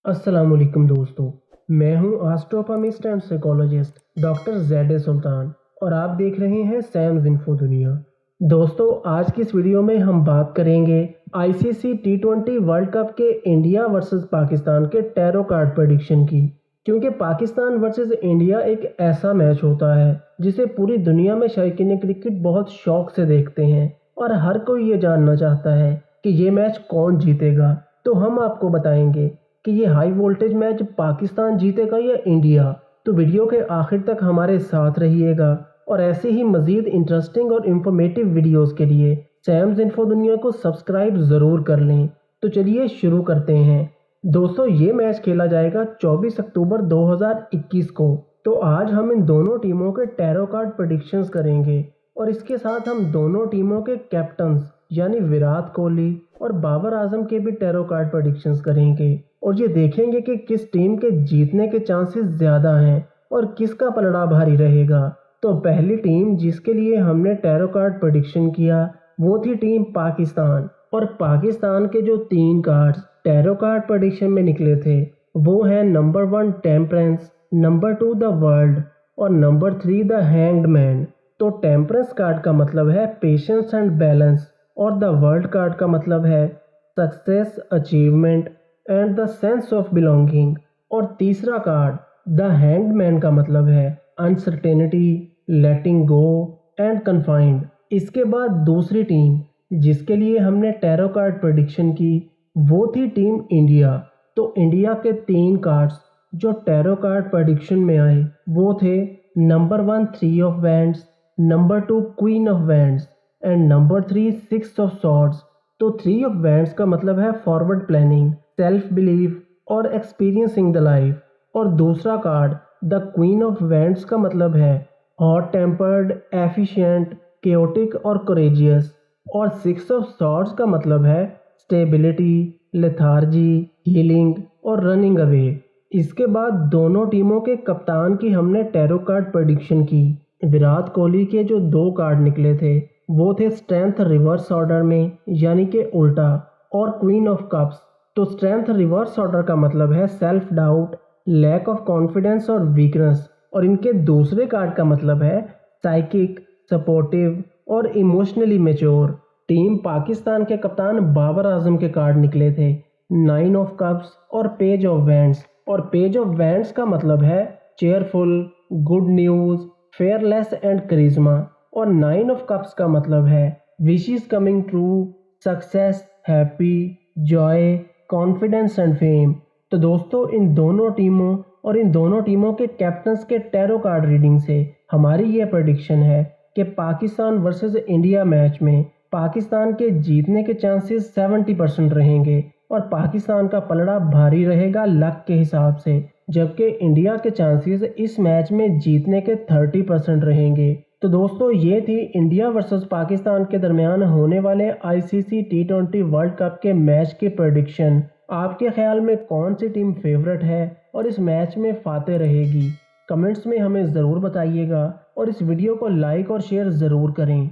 अस्सलामुअलैकुम दोस्तों। मैं हूं एस्ट्रोपमिस्ट एंड साइकोलॉजिस्ट डॉक्टर ज़ैड सुल्तान और आप देख रहे हैं सैम्स इन्फो दुनिया। दोस्तों, आज की इस वीडियो में हम बात करेंगे आईसीसी टी20 वर्ल्ड कप के इंडिया वर्सेस पाकिस्तान के टैरो कार्ड प्रेडिक्शन की। क्योंकि पाकिस्तान वर्सेस इंडिया एक ऐसा मैच होता है जिसे पूरी दुनिया में शौकीन क्रिकेट बहुत शौक से देखते हैं और हर कोई ये जानना चाहता है कि ये मैच कौन जीतेगा। तो हम आपको बताएंगे कि ये हाई वोल्टेज मैच पाकिस्तान जीतेगा या इंडिया। तो वीडियो के आखिर तक हमारे साथ रहिएगा और ऐसे ही मज़ीद इंटरेस्टिंग और इन्फॉर्मेटिव वीडियोस के लिए सैम्स इन्फो दुनिया को सब्सक्राइब ज़रूर कर लें। तो चलिए शुरू करते हैं। दोस्तों, ये मैच खेला जाएगा 24 अक्टूबर 2021 को। तो आज हम इन दोनों टीमों के टैरो कार्ड प्रेडिक्शंस करेंगे और इसके साथ हम दोनों टीमों के कैप्टन्स यानी विराट कोहली और बाबर आजम के भी टैरो कार्ड प्रेडिक्शंस करेंगे और ये देखेंगे कि किस टीम के जीतने के चांसेस ज़्यादा हैं और किसका पलड़ा भारी रहेगा। तो पहली टीम जिसके लिए हमने टैरो कार्ड प्रेडिक्शन किया वो थी टीम पाकिस्तान। और पाकिस्तान के जो 3 कार्ड्स टैरो कार्ड प्रेडिक्शन में निकले थे वो हैं number 1 temperance, number 2 the world और नंबर 3 द हैंग्ड मैन। तो टेम्परेंस कार्ड का मतलब है पेशेंस एंड बैलेंस और द वर्ल्ड कार्ड का मतलब है success, achievement and the sense of belonging. और तीसरा कार्ड द हैंग्ड मैन का मतलब है uncertainty, letting go and confined. इसके बाद दूसरी टीम जिसके लिए हमने टैरो कार्ड प्रेडिक्शन की वो थी टीम इंडिया। तो इंडिया के 3 कार्ड्स जो टैरो कार्ड प्रेडिक्शन में आए वो थे number 1 3 of wands, number 2 queen of wands and number 3 6 of swords. तो 3 ऑफ वैंड्स का मतलब है फॉरवर्ड प्लानिंग, सेल्फ बिलीफ और एक्सपीरियंसिंग द लाइफ। और दूसरा card the queen of wands का मतलब है हॉट टेम्पर्ड, एफिशिएंट, केओटिक और कोरेजियस। और 6 ऑफ सॉर्ड्स का मतलब है स्टेबिलिटी, लेथार्जी, हीलिंग और रनिंग अवे। इसके बाद दोनों टीमों के कप्तान की हमने टैरो कार्ड प्रेडिक्शन की। विराट कोहली के जो 2 कार्ड निकले थे वो थे स्ट्रेंथ रिवर्स ऑर्डर में यानी कि उल्टा और क्वीन ऑफ कप्स। तो स्ट्रेंथ रिवर्स ऑर्डर का मतलब है self doubt, lack of confidence और वीकनेस। और इनके दूसरे कार्ड का मतलब है साइकिक, सपोर्टिव और इमोशनली मेच्योर। टीम पाकिस्तान के कप्तान बाबर आजम के कार्ड निकले थे 9 ऑफ कप्स और पेज ऑफ वैंड्स। और पेज ऑफ वैंड्स का मतलब है cheerful, good news, fearless and charisma. और 9 ऑफ कप्स का मतलब है wishes coming true, success, happy, Joy, confidence and fame. तो दोस्तों, इन दोनों टीमों और इन दोनों टीमों के कैप्टन्स के टैरो कार्ड रीडिंग से हमारी ये प्रेडिक्शन है कि पाकिस्तान वर्सेस इंडिया मैच में पाकिस्तान के जीतने के चांसेस 70% रहेंगे और पाकिस्तान का पलड़ा भारी रहेगा लक के हिसाब से, जबकि इंडिया के चांसेस इस मैच में जीतने के 30% रहेंगे। तो दोस्तों, ये थी इंडिया वर्सेस पाकिस्तान के दरमियान होने वाले आईसीसी टी20 वर्ल्ड कप के मैच की प्रेडिक्शन। आपके ख्याल में कौन सी टीम फेवरेट है और इस मैच में फाते रहेगी? कमेंट्स में हमें ज़रूर बताइएगा और इस वीडियो को लाइक और शेयर ज़रूर करें।